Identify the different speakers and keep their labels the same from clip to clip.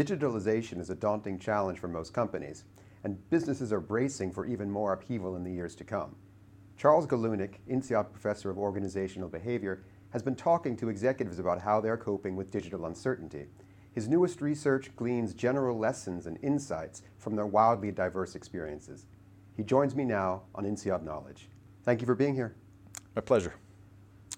Speaker 1: Digitalization is a daunting challenge for most companies, and businesses are bracing for even more upheaval in the years to come. Charles Galunic, INSEAD Professor of Organizational Behavior, has been talking to executives about how they're coping with digital uncertainty. His newest research gleans general lessons and insights from their wildly diverse experiences. He joins me now on INSEAD Knowledge. Thank you for being here.
Speaker 2: My pleasure.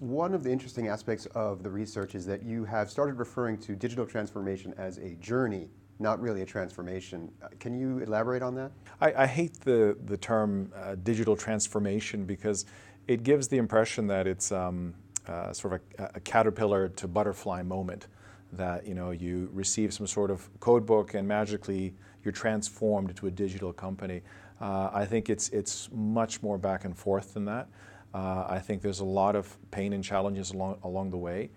Speaker 1: One of the interesting aspects of the research is that you have started referring to digital transformation as a journey, not really a transformation. Can you elaborate on that?
Speaker 2: I hate the term digital transformation because it gives the impression that it's sort of a caterpillar to butterfly moment, that you receive some sort of code book and magically you're transformed into a digital company. I think it's much more back and forth than that. I think there's a lot of pain and challenges along the way.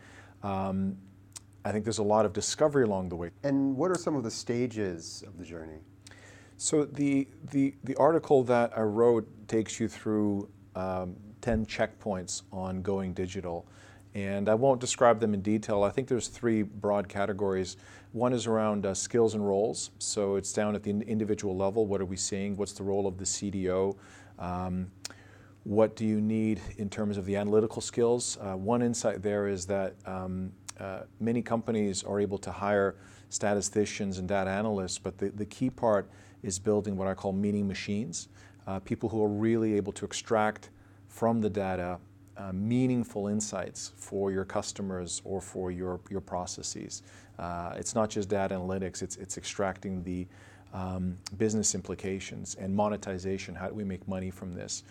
Speaker 2: I think there's a lot of discovery along the way.
Speaker 1: And what are some of the stages of the journey?
Speaker 2: So the article that I wrote takes you through 10 checkpoints on going digital. And I won't describe them in detail. I think there's 3 broad categories. One is around skills and roles. So it's down at the individual level. What are we seeing? What's the role of the CDO? What do you need in terms of the analytical skills? One insight there is that many companies are able to hire statisticians and data analysts, but the key part is building what I call meaning machines, people who are really able to extract from the data meaningful insights for your customers or for your processes. It's not just data analytics, it's extracting the business implications and monetization. How do we make money from this?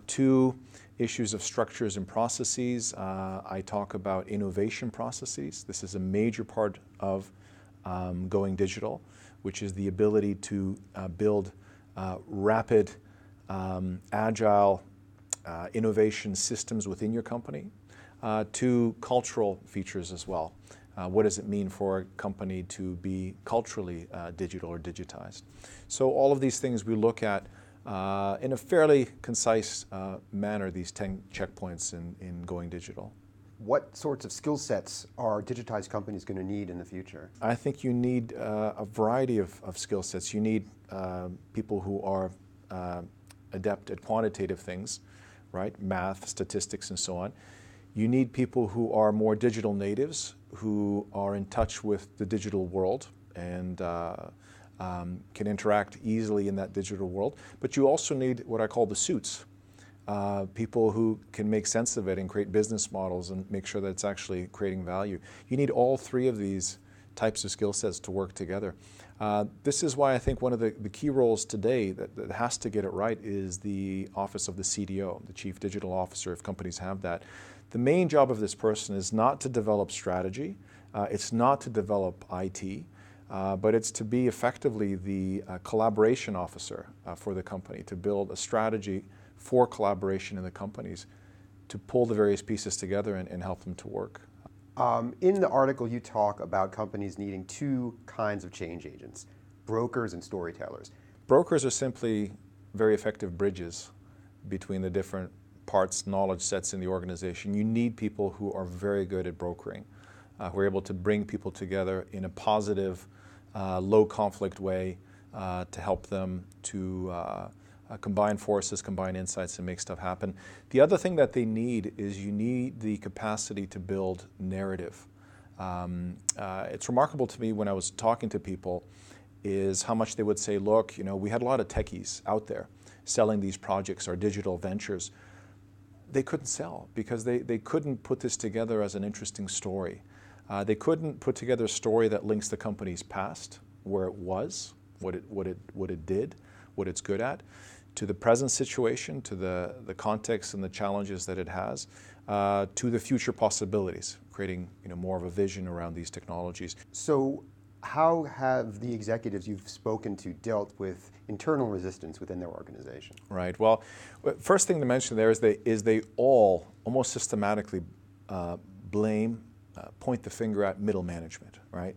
Speaker 2: 2 issues of structures and processes. I talk about innovation processes. This is a major part of going digital, which is the ability to build rapid, agile innovation systems within your company. 2 cultural features as well. What does it mean for a company to be culturally digital or digitized? So all of these things we look at in a fairly concise manner, these 10 checkpoints in going digital.
Speaker 1: What sorts of skill sets are digitized companies going to need in the future?
Speaker 2: I think you need a variety of skill sets. You need people who are adept at quantitative things, right? Math, statistics, and so on. You need people who are more digital natives, who are in touch with the digital world and can interact easily in that digital world. But you also need what I call the suits, people who can make sense of it and create business models and make sure that it's actually creating value. You need all 3 of these types of skill sets to work together. This is why I think one of the key roles today that has to get it right is the office of the CDO, the Chief Digital Officer, if companies have that. The main job of this person is not to develop strategy, it's not to develop IT, but it's to be effectively the collaboration officer for the company, to build a strategy for collaboration in the companies, to pull the various pieces together and help them to work.
Speaker 1: In the article, you talk about companies needing 2 kinds of change agents, brokers and storytellers. Brokers
Speaker 2: are simply very effective bridges between the different parts, knowledge sets in the organization. You need people who are very good at brokering, who are able to bring people together in a positive, low conflict way to help them to combine forces, combine insights, and make stuff happen. The other thing that they need is you need the capacity to build narrative. It's remarkable to me when I was talking to people is how much they would say, look, we had a lot of techies out there selling these projects or digital ventures. They couldn't sell because they couldn't put this together as an interesting story. They couldn't put together a story that links the company's past, where it was, what it did, what it's good at, to the present situation, to the context and the challenges that it has, to the future possibilities, creating more of a vision around these technologies.
Speaker 1: So how have the executives you've spoken to dealt with internal resistance within their organization?
Speaker 2: Right. Well, first thing to mention there is they all almost systematically blame, point the finger at middle management, right?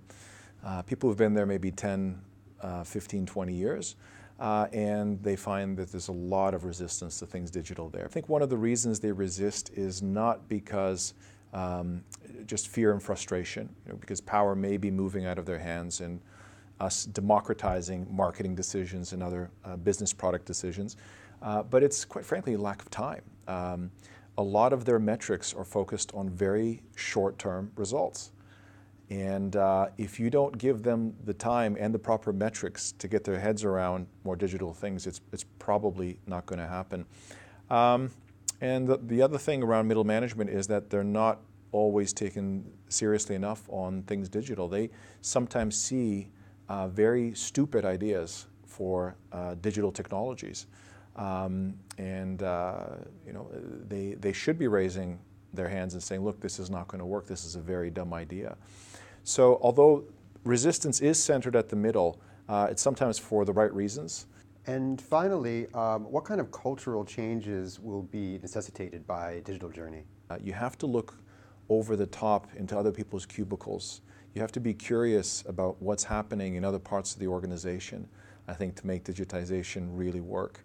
Speaker 2: People who've been there maybe 10, 15, 20 years, and they find that there's a lot of resistance to things digital there. I think one of the reasons they resist is not because just fear and frustration, because power may be moving out of their hands, and us democratizing marketing decisions and other business product decisions. But it's quite frankly a lack of time. A lot of their metrics are focused on very short-term results. And if you don't give them the time and the proper metrics to get their heads around more digital things, it's probably not going to happen. And the other thing around middle management is that they're not always taken seriously enough on things digital. They sometimes see very stupid ideas for digital technologies. They should be raising their hands and saying, look, this is not going to work. This is a very dumb idea. So although resistance is centered at the middle, it's sometimes for the right reasons.
Speaker 1: And finally, what kind of cultural changes will be necessitated by a digital journey?
Speaker 2: You have to look over the top into other people's cubicles. You have to be curious about what's happening in other parts of the organization, I think, to make digitization really work.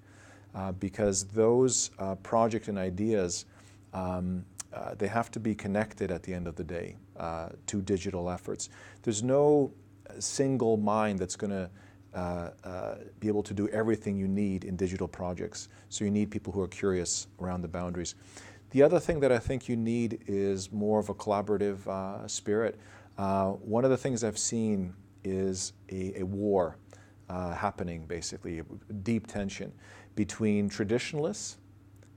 Speaker 2: Because those projects and ideas, they have to be connected at the end of the day to digital efforts. There's no single mind that's going to be able to do everything you need in digital projects. So you need people who are curious around the boundaries. The other thing that I think you need is more of a collaborative spirit. One of the things I've seen is a war happening, basically, deep tension between traditionalists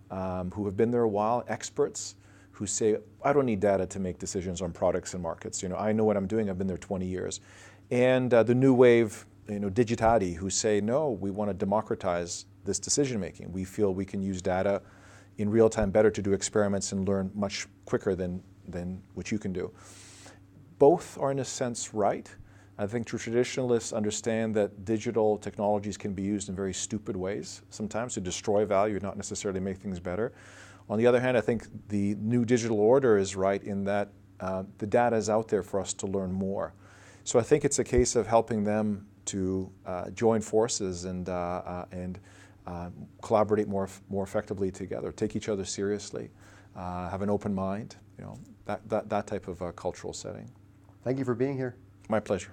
Speaker 2: who have been there a while, experts who say, I don't need data to make decisions on products and markets. I know what I'm doing, I've been there 20 years. And the new wave, digitati, who say, no, we want to democratize this decision making. We feel we can use data in real time better to do experiments and learn much quicker than what you can do. Both are in a sense right. I think traditionalists understand that digital technologies can be used in very stupid ways sometimes to destroy value, not necessarily make things better. On the other hand, I think the new digital order is right in that the data is out there for us to learn more. So I think it's a case of helping them to join forces and collaborate more effectively together, take each other seriously, have an open mind, that type of cultural setting.
Speaker 1: Thank you for being here.
Speaker 2: My pleasure.